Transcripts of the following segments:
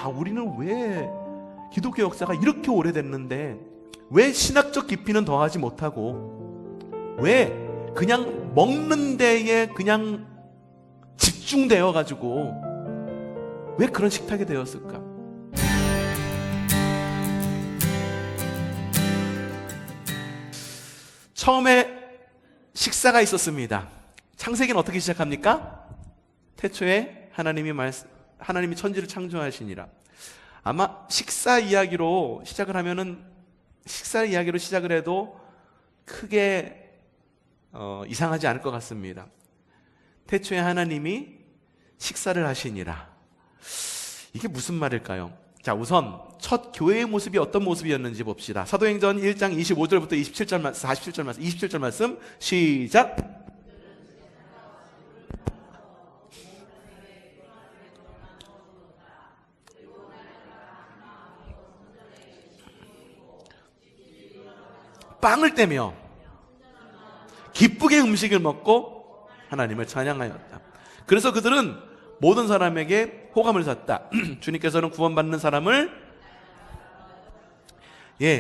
우리는 왜 기독교 역사가 이렇게 오래됐는데 왜 신학적 깊이는 더하지 못하고 왜 그냥 먹는 데에 그냥 집중되어 가지고 왜 그런 식탁이 되었을까? 처음에 식사가 있었습니다. 창세기는 어떻게 시작합니까? 태초에 하나님이 천지를 창조하시니라. 아마 식사 이야기로 시작을 해도 크게 이상하지 않을 것 같습니다. 태초에 하나님이 식사를 하시니라. 이게 무슨 말일까요? 자, 우선 첫 교회의 모습이 어떤 모습이었는지 봅시다. 사도행전 1장 25절부터 27절 말씀 시작. 빵을 떼며 기쁘게 음식을 먹고 하나님을 찬양하였다. 그래서 그들은 모든 사람에게 호감을 샀다. 주님께서는 구원받는 사람을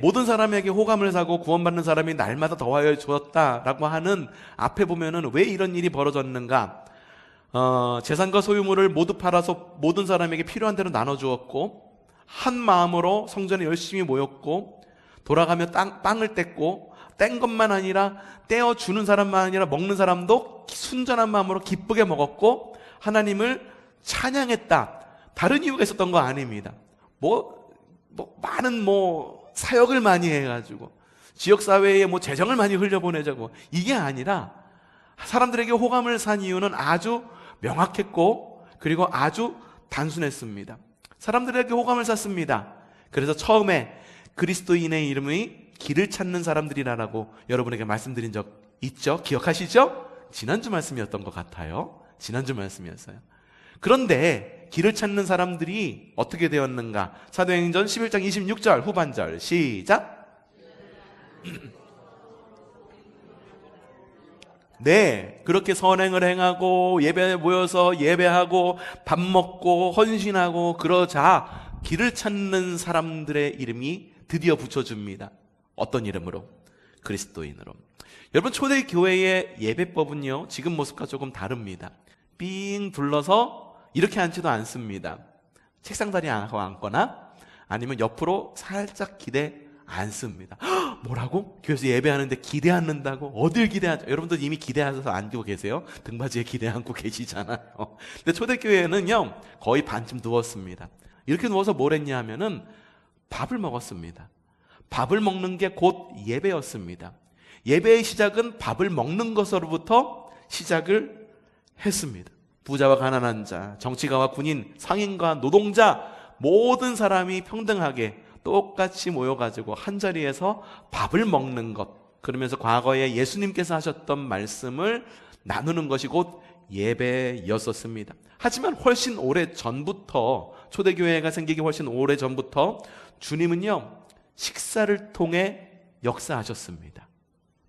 모든 사람에게 호감을 사고 구원받는 사람이 날마다 더하여 주었다라고 하는 앞에 보면은 왜 이런 일이 벌어졌는가? 재산과 소유물을 모두 팔아서 모든 사람에게 필요한 대로 나눠주었고 한 마음으로 성전에 열심히 모였고 돌아가며 빵을 뗐고 뗀 것만 아니라 떼어주는 사람만 아니라 먹는 사람도 순전한 마음으로 기쁘게 먹었고 하나님을 찬양했다. 다른 이유가 있었던 거 아닙니다. 많은 사역을 많이 해가지고 지역사회에 재정을 많이 흘려보내자고 이게 아니라 사람들에게 호감을 산 이유는 아주 명확했고 그리고 아주 단순했습니다. 사람들에게 호감을 샀습니다. 그래서 처음에 그리스도인의 이름이 길을 찾는 사람들이라고 여러분에게 말씀드린 적 있죠? 기억하시죠? 지난주 말씀이었던 것 같아요. 지난주 말씀이었어요. 그런데 길을 찾는 사람들이 어떻게 되었는가? 사도행전 11장 26절 후반절 시작. 네, 그렇게 선행을 행하고 예배에 모여서 예배하고 밥 먹고 헌신하고 그러자 길을 찾는 사람들의 이름이 드디어 붙여줍니다. 어떤 이름으로? 그리스도인으로. 여러분, 초대교회의 예배법은요 지금 모습과 조금 다릅니다. 삥 둘러서 이렇게 앉지도 않습니다. 책상다리에 앉거나 아니면 옆으로 살짝 기대 앉습니다. 뭐라고? 교회에서 예배하는데 기대 앉는다고? 어딜 기대 앉아? 여러분들 이미 기대 앉아서 앉고 계세요? 등받이에 기대 앉고 계시잖아요. 근데 초대교회는요 거의 반쯤 누웠습니다. 이렇게 누워서 뭘 했냐 하면은 밥을 먹었습니다. 밥을 먹는 게 곧 예배였습니다. 예배의 시작은 밥을 먹는 것으로부터 시작을 했습니다. 부자와 가난한 자, 정치가와 군인, 상인과 노동자 모든 사람이 평등하게 똑같이 모여가지고 한자리에서 밥을 먹는 것, 그러면서 과거에 예수님께서 하셨던 말씀을 나누는 것이 곧 예배였었습니다. 하지만 훨씬 오래 전부터, 초대교회가 생기기 훨씬 오래 전부터 주님은요 식사를 통해 역사하셨습니다.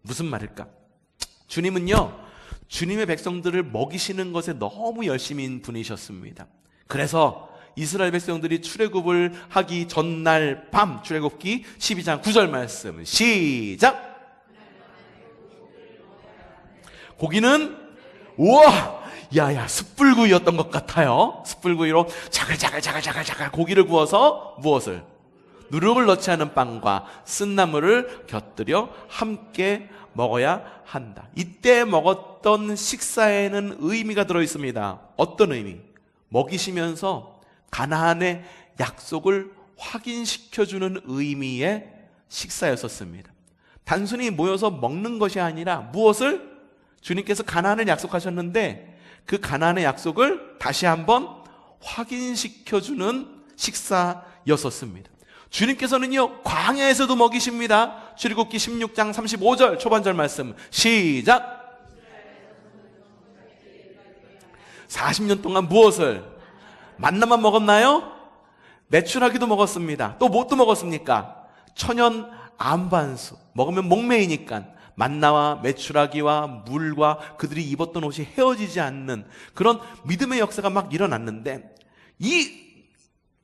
무슨 말일까? 주님은요 주님의 백성들을 먹이시는 것에 너무 열심인 분이셨습니다. 그래서 이스라엘 백성들이 출애굽을 하기 전날 밤, 출애굽기 12장 9절 말씀 시작. 고기는 우와 야야 숯불구이였던 것 같아요. 숯불구이로 자글자글 고기를 구워서 무엇을? 누룩을 넣지 않은 빵과 쓴나물을 곁들여 함께 먹어야 한다. 이때 먹었던 식사에는 의미가 들어있습니다. 어떤 의미? 먹이시면서 가나안의 약속을 확인시켜주는 의미의 식사였었습니다. 단순히 모여서 먹는 것이 아니라 무엇을? 주님께서 가나안을 약속하셨는데 그 가나안의 약속을 다시 한번 확인시켜주는 식사였었습니다. 주님께서는요 광야에서도 먹이십니다. 출애굽기 16장 35절 초반절 말씀 시작. 40년 동안 무엇을? 만나만 먹었나요? 메추라기도 먹었습니다. 또 무엇도 먹었습니까? 천연 안반수. 먹으면 목매이니까 만나와 메추라기와 물과 그들이 입었던 옷이 헤어지지 않는 그런 믿음의 역사가 막 일어났는데 이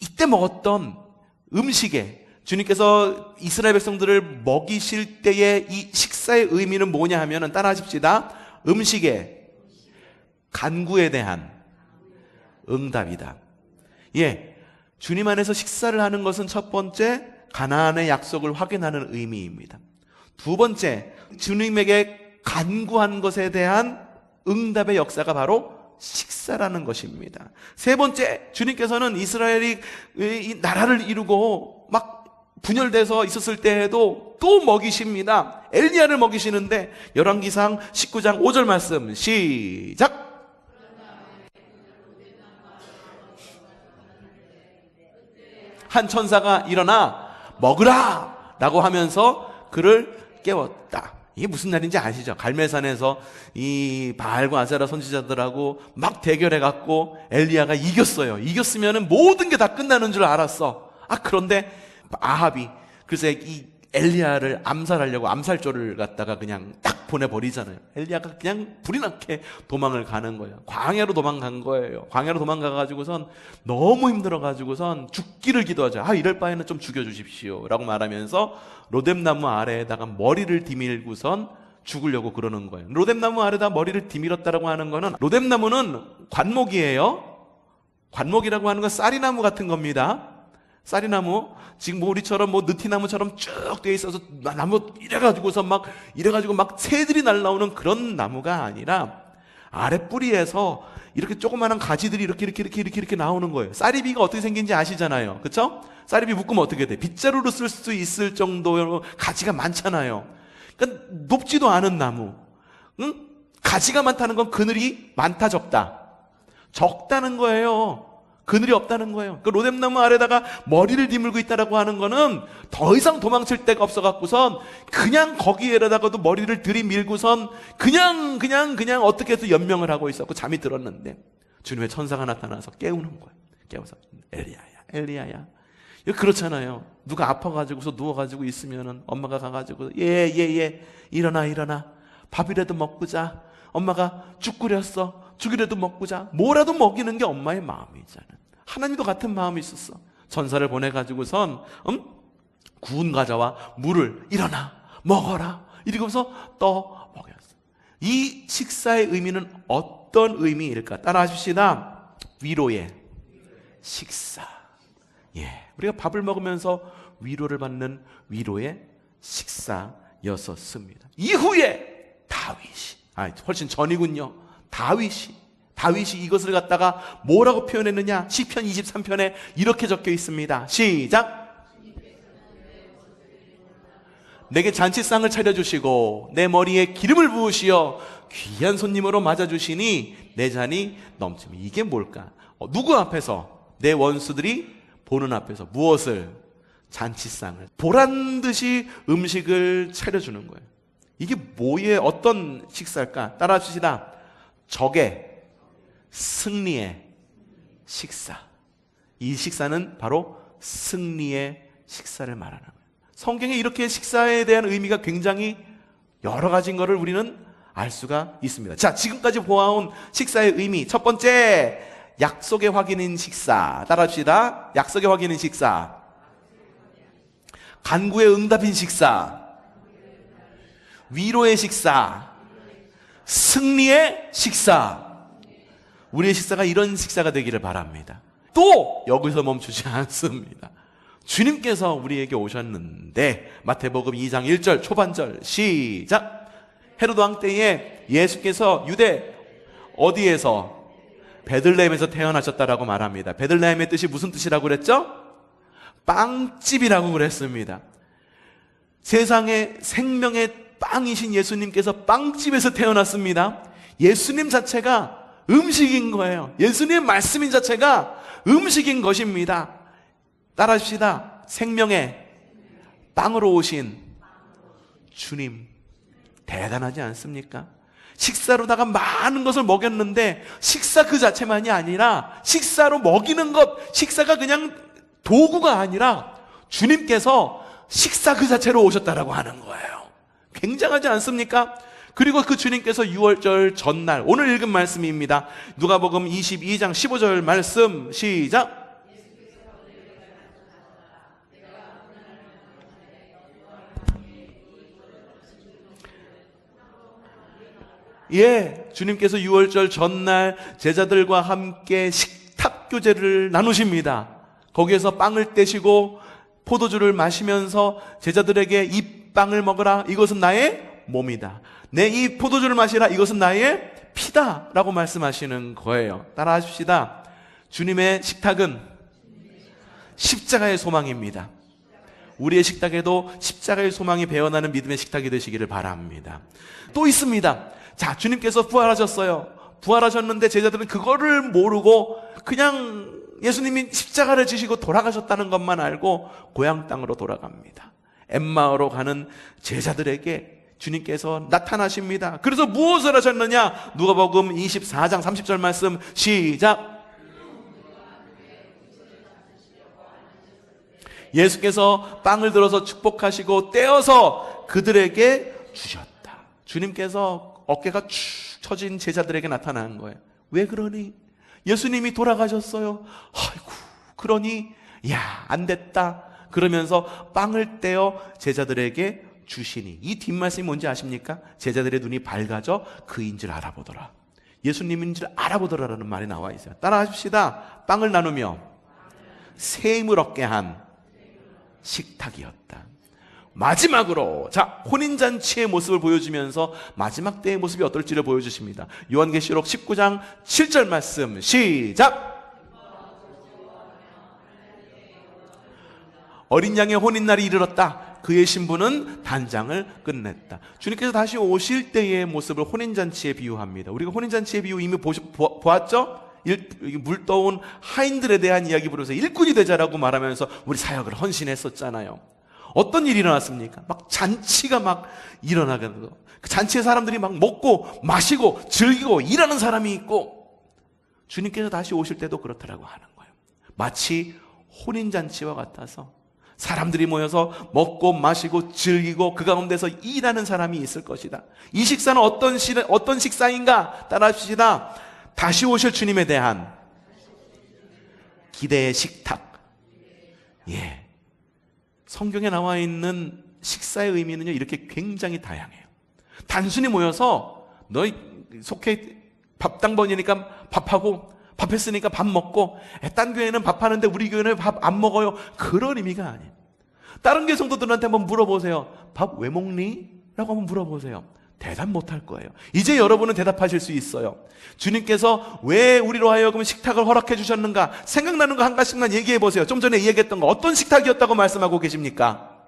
이때 먹었던 음식에 주님께서 이스라엘 백성들을 먹이실 때의 이 식사의 의미는 뭐냐 하면은 따라하십시다. 음식의 간구에 대한 응답이다. 예, 주님 안에서 식사를 하는 것은 첫 번째 가나안의 약속을 확인하는 의미입니다. 두 번째, 주님에게 간구한 것에 대한 응답의 역사가 바로 식사라는 것입니다. 세 번째, 주님께서는 이스라엘이 이 나라를 이루고 막 분열돼서 있었을 때에도 또 먹이십니다. 엘리야를 먹이시는데 열왕기상 19장 5절 말씀 시작. 한 천사가 일어나 먹으라 라고 하면서 그를 깨웠다. 이게 무슨 날인지 아시죠? 갈멜산에서 이 바알과 아세라 선지자들하고 막 대결해갖고 엘리야가 이겼어요. 이겼으면 모든 게 다 끝나는 줄 알았어. 그런데 아합이 그래서 이 엘리야를 암살하려고 암살조를 갖다가 그냥 딱 보내버리잖아요. 엘리야가 그냥 불이 나게 도망을 가는 거예요. 광야로 도망간 거예요. 광야로 도망가가지고선 너무 힘들어가지고선 죽기를 기도하죠. 이럴 바에는 좀 죽여주십시오 라고 말하면서 로뎀나무 아래에다가 머리를 디밀고선 죽으려고 그러는 거예요. 로뎀나무 아래에다 머리를 디밀었다라고 하는 거는, 로뎀나무는 관목이에요. 관목이라고 하는 건 쌀이나무 같은 겁니다. 쌀이나무, 지금 우리처럼 느티나무처럼 쭉 되어 있어서 나무 이래가지고서 막 새들이 날라오는 그런 나무가 아니라 아랫뿌리에서 이렇게 조그마한 가지들이 이렇게 나오는 거예요. 쌀이비가 어떻게 생긴지 아시잖아요. 그쵸? 쌀이비 묶으면 어떻게 돼? 빗자루로 쓸 수 있을 정도로 가지가 많잖아요. 그러니까 높지도 않은 나무. 응? 가지가 많다는 건 그늘이 많다 적다? 적다는 거예요. 그늘이 없다는 거예요. 그 로뎀나무 아래다가 머리를 디물고 있다라고 하는 거는 더 이상 도망칠 데가 없어갖고선 그냥 거기에다가도 머리를 들이밀고선 그냥 어떻게 해서 연명을 하고 있었고 잠이 들었는데 주님의 천사가 나타나서 깨우는 거예요. 깨워서 엘리야야. 그렇잖아요. 누가 아파가지고서 누워가지고 있으면은 엄마가 가가지고 예 일어나 밥이라도 먹고 자. 엄마가 죽 끓였어. 죽이라도 먹고 자. 뭐라도 먹이는 게 엄마의 마음이잖아. 하나님도 같은 마음이 있었어. 전사를 보내가지고선 구운 과자와 물을 일어나 먹어라 이러면서 떠 먹였어. 이 식사의 의미는 어떤 의미일까? 따라하십시다. 위로의 식사. 우리가 밥을 먹으면서 위로를 받는 위로의 식사였었습니다. 이후에 다윗이, 훨씬 전이군요. 다윗이 이것을 갖다가 뭐라고 표현했느냐? 시편 23편에 이렇게 적혀 있습니다. 시작. 내게 잔치상을 차려주시고 내 머리에 기름을 부으시어 귀한 손님으로 맞아주시니 내 잔이 넘치니. 이게 뭘까? 누구 앞에서? 내 원수들이 보는 앞에서 무엇을? 잔치상을, 보란듯이 음식을 차려주는 거예요. 이게 뭐의 어떤 식사일까? 따라하시다. 적의 승리의 식사. 이 식사는 바로 승리의 식사를 말하는 거예요. 성경에 이렇게 식사에 대한 의미가 굉장히 여러 가지인 것을 우리는 알 수가 있습니다. 자, 지금까지 보아온 식사의 의미. 첫 번째, 약속의 확인인 식사. 따라합시다. 약속의 확인인 식사. 간구의 응답인 식사. 위로의 식사. 승리의 식사. 우리의 식사가 이런 식사가 되기를 바랍니다. 또 여기서 멈추지 않습니다. 주님께서 우리에게 오셨는데 마태복음 2장 1절 초반절 시작. 헤로드 왕 때에 예수께서 유대 어디에서? 베들레헴에서 태어나셨다라고 말합니다. 베들레헴의 뜻이 무슨 뜻이라고 그랬죠? 빵집이라고 그랬습니다. 세상의 생명의 빵이신 예수님께서 빵집에서 태어났습니다. 예수님 자체가 음식인 거예요. 예수님의 말씀인 자체가 음식인 것입니다. 따라합시다. 생명의 빵으로 오신 주님, 대단하지 않습니까? 식사로다가 많은 것을 먹였는데 식사 그 자체만이 아니라 식사로 먹이는 것, 식사가 그냥 도구가 아니라 주님께서 식사 그 자체로 오셨다라고 하는 거예요. 굉장하지 않습니까? 그리고 그 주님께서 유월절 전날, 오늘 읽은 말씀입니다. 누가복음 22장 15절 말씀 시작. 예, 주님께서 유월절 전날 제자들과 함께 식탁 교제를 나누십니다. 거기에서 빵을 떼시고 포도주를 마시면서 제자들에게 이 빵을 먹으라, 이것은 나의 몸이다. 내 이 포도주를 마시라, 이것은 나의 피다 라고 말씀하시는 거예요. 따라 하십시다. 주님의 식탁은 십자가의 소망입니다. 우리의 식탁에도 십자가의 소망이 배어나는 믿음의 식탁이 되시기를 바랍니다. 또 있습니다. 자, 주님께서 부활하셨어요. 부활하셨는데 제자들은 그거를 모르고 그냥 예수님이 십자가를 지시고 돌아가셨다는 것만 알고 고향 땅으로 돌아갑니다. 엠마오로 가는 제자들에게 주님께서 나타나십니다. 그래서 무엇을 하셨느냐? 누가복음 24장 30절 말씀 시작. 예수께서 빵을 들어서 축복하시고 떼어서 그들에게 주셨다. 주님께서 어깨가 축 처진 제자들에게 나타난 거예요. 왜 그러니? 예수님이 돌아가셨어요. 아이고, 그러니 야, 안 됐다. 그러면서 빵을 떼어 제자들에게 주시니, 이 뒷말씀이 뭔지 아십니까? 제자들의 눈이 밝아져 그인 줄 알아보더라. 예수님인 줄 알아보더라라는 말이 나와 있어요. 따라 하십시다. 빵을 나누며 새 힘을 얻게 한 식탁이었다. 마지막으로, 자, 혼인잔치의 모습을 보여주면서 마지막 때의 모습이 어떨지를 보여주십니다. 요한계시록 19장 7절 말씀 시작. 어린 양의 혼인날이 이르렀다. 그의 신부는 단장을 끝냈다. 주님께서 다시 오실 때의 모습을 혼인잔치에 비유합니다. 우리가 혼인잔치의 비유 이미 보았죠? 물떠온 하인들에 대한 이야기 부르면서 일꾼이 되자라고 말하면서 우리 사역을 헌신했었잖아요. 어떤 일이 일어났습니까? 막 잔치가 막 일어나게 되고, 그 잔치에 사람들이 막 먹고 마시고 즐기고 일하는 사람이 있고, 주님께서 다시 오실 때도 그렇더라고 하는 거예요. 마치 혼인잔치와 같아서 사람들이 모여서 먹고 마시고 즐기고 그 가운데서 일하는 사람이 있을 것이다. 이 식사는 어떤 식사인가? 따라합시다. 다시 오실 주님에 대한 기대의 식탁. 예. 성경에 나와 있는 식사의 의미는요, 이렇게 굉장히 다양해요. 단순히 모여서 너희 속해 밥당번이니까 밥하고, 밥했으니까 밥 먹고, 딴 교회는 밥하는데 우리 교회는 밥 안 먹어요, 그런 의미가 아니에요. 다른 교회 성도들한테 한번 물어보세요. 밥 왜 먹니? 라고 한번 물어보세요. 대답 못할 거예요. 이제 여러분은 대답하실 수 있어요. 주님께서 왜 우리로 하여금 식탁을 허락해 주셨는가? 생각나는 거 한 가지만 얘기해 보세요. 좀 전에 얘기했던 거 어떤 식탁이었다고 말씀하고 계십니까?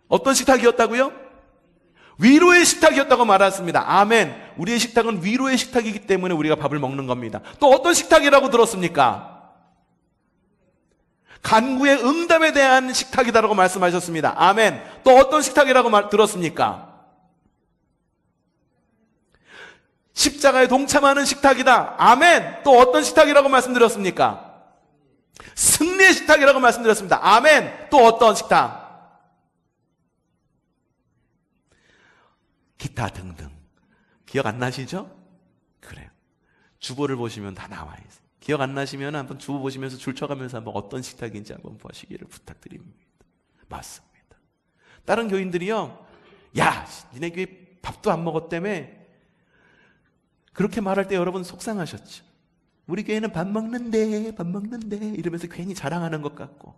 어떤 식탁이었다고요? 위로의 식탁이었다고 말했습니다. 아멘. 우리의 식탁은 위로의 식탁이기 때문에 우리가 밥을 먹는 겁니다. 또 어떤 식탁이라고 들었습니까? 간구의 응답에 대한 식탁이다라고 말씀하셨습니다. 아멘. 또 어떤 식탁이라고 들었습니까? 십자가에 동참하는 식탁이다. 아멘. 또 어떤 식탁이라고 말씀드렸습니까? 승리의 식탁이라고 말씀드렸습니다. 아멘. 또 어떤 식탁? 기타 등등. 기억 안 나시죠? 그래요. 주보를 보시면 다 나와 있어요. 기억 안 나시면 한번 주보 보시면서 줄 쳐가면서 한번 어떤 식탁인지 한번 보시기를 부탁드립니다. 맞습니다. 다른 교인들이요, 야, 니네 교회 밥도 안 먹었다며, 그렇게 말할 때 여러분 속상하셨죠? 우리 교회는 밥 먹는데 이러면서 괜히 자랑하는 것 같고,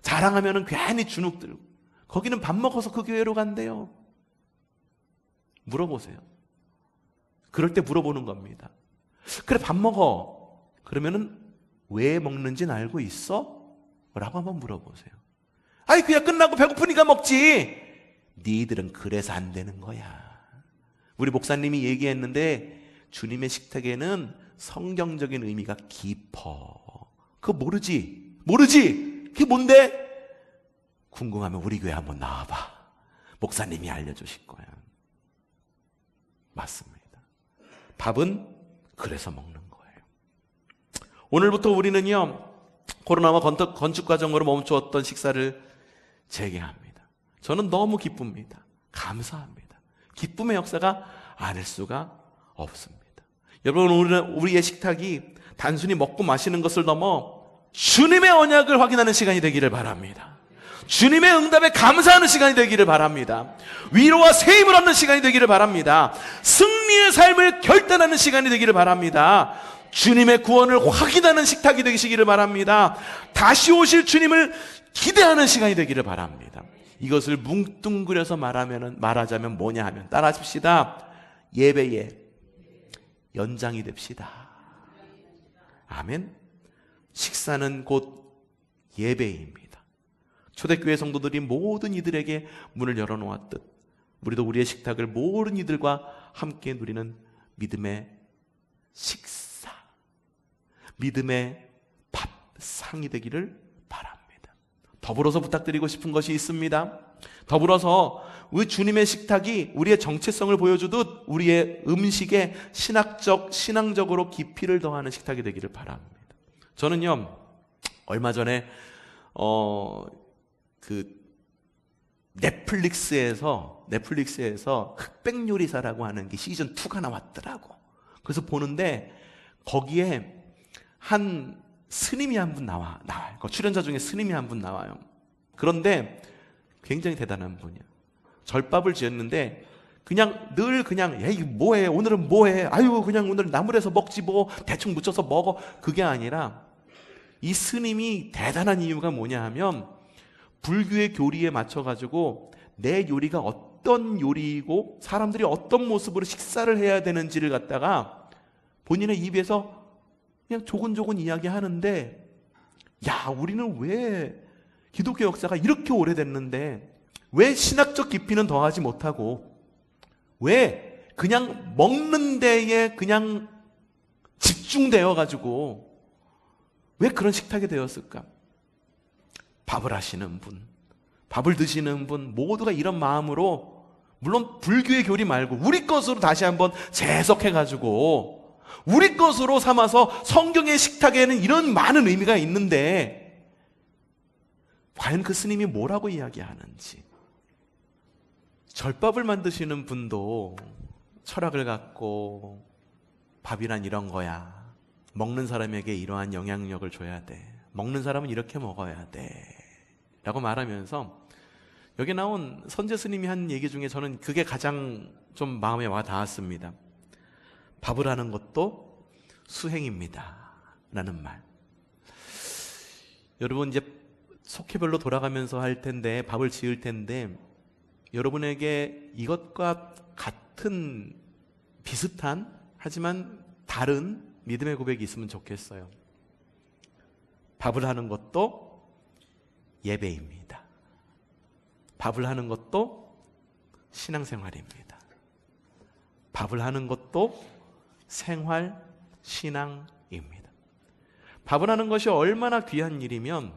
자랑하면은 괜히 주눅 들고, 거기는 밥 먹어서 그 교회로 간대요. 물어보세요. 그럴 때 물어보는 겁니다. 그래, 밥 먹어. 그러면은 왜 먹는지는 알고 있어? 라고 한번 물어보세요. 아이, 그야 끝나고 배고프니까 먹지. 니들은 그래서 안 되는 거야. 우리 목사님이 얘기했는데 주님의 식탁에는 성경적인 의미가 깊어. 그거 모르지? 그게 뭔데? 궁금하면 우리 교회 한번 나와봐. 목사님이 알려주실 거야. 맞습니다. 밥은 그래서 먹는 거예요. 오늘부터 우리는요, 코로나와 건축 과정으로 멈추었던 식사를 재개합니다. 저는 너무 기쁩니다. 감사합니다. 기쁨의 역사가 아닐 수가 없습니다. 여러분, 우리의 식탁이 단순히 먹고 마시는 것을 넘어 주님의 언약을 확인하는 시간이 되기를 바랍니다. 주님의 응답에 감사하는 시간이 되기를 바랍니다. 위로와 세임을 얻는 시간이 되기를 바랍니다. 승리의 삶을 결단하는 시간이 되기를 바랍니다. 주님의 구원을 확인하는 식탁이 되시기를 바랍니다. 다시 오실 주님을 기대하는 시간이 되기를 바랍니다. 이것을 뭉뚱그려서 말하자면 뭐냐 하면 따라하십시다. 예배의 연장이 됩시다. 아멘. 식사는 곧 예배입니다. 초대교회 성도들이 모든 이들에게 문을 열어놓았듯 우리도 우리의 식탁을 모든 이들과 함께 누리는 믿음의 식사, 믿음의 밥상이 되기를 바랍니다. 더불어서 부탁드리고 싶은 것이 있습니다. 더불어서 우리 주님의 식탁이 우리의 정체성을 보여주듯 우리의 음식에 신앙적으로 깊이를 더하는 식탁이 되기를 바랍니다. 저는요, 얼마 전에 넷플릭스에서 흑백 요리사라고 하는 게 시즌 2가 나왔더라고. 그래서 보는데 거기에 한 스님이 한 분 나와요. 그 출연자 중에 스님이 한 분 나와요. 그런데 굉장히 대단한 분이야. 절밥을 지었는데 늘 이게 뭐해? 오늘은 뭐해? 아유, 그냥 오늘 나물에서 먹지 뭐, 대충 묻혀서 먹어. 그게 아니라 이 스님이 대단한 이유가 뭐냐 하면 불교의 교리에 맞춰가지고 내 요리가 어떤 요리이고 사람들이 어떤 모습으로 식사를 해야 되는지를 갖다가 본인의 입에서 그냥 조곤조곤 이야기하는데, 야, 우리는 왜 기독교 역사가 이렇게 오래됐는데 왜 신학적 깊이는 더하지 못하고 왜 그냥 먹는 데에 그냥 집중되어 가지고 왜 그런 식탁이 되었을까? 밥을 하시는 분, 밥을 드시는 분 모두가 이런 마음으로, 물론 불교의 교리 말고 우리 것으로 다시 한번 재해석해 가지고 우리 것으로 삼아서 성경의 식탁에는 이런 많은 의미가 있는데 과연 그 스님이 뭐라고 이야기하는지. 절밥을 만드시는 분도 철학을 갖고 밥이란 이런 거야, 먹는 사람에게 이러한 영향력을 줘야 돼, 먹는 사람은 이렇게 먹어야 돼 라고 말하면서 여기 나온 선제 스님이 한 얘기 중에 저는 그게 가장 좀 마음에 와 닿았습니다. 밥을 하는 것도 수행입니다 라는 말. 여러분, 이제 속회별로 돌아가면서 할 텐데, 밥을 지을 텐데, 여러분에게 이것과 같은 비슷한 하지만 다른 믿음의 고백이 있으면 좋겠어요. 밥을 하는 것도 예배입니다. 밥을 하는 것도 신앙생활입니다. 밥을 하는 것도 생활 신앙입니다. 밥을 하는 것이 얼마나 귀한 일이면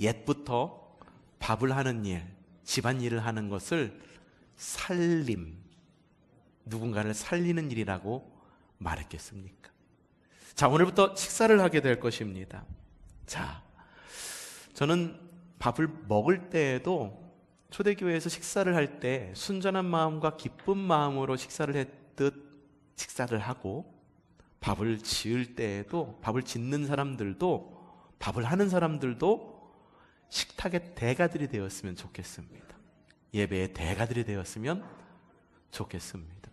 옛부터 밥을 하는 일, 집안일을 하는 것을 살림, 누군가를 살리는 일이라고 말했겠습니까? 자, 오늘부터 식사를 하게 될 것입니다. 자, 저는 밥을 먹을 때에도 초대교회에서 식사를 할 때 순전한 마음과 기쁜 마음으로 식사를 했듯 식사를 하고, 밥을 지을 때에도, 밥을 짓는 사람들도, 밥을 하는 사람들도 식탁의 대가들이 되었으면 좋겠습니다. 예배의 대가들이 되었으면 좋겠습니다.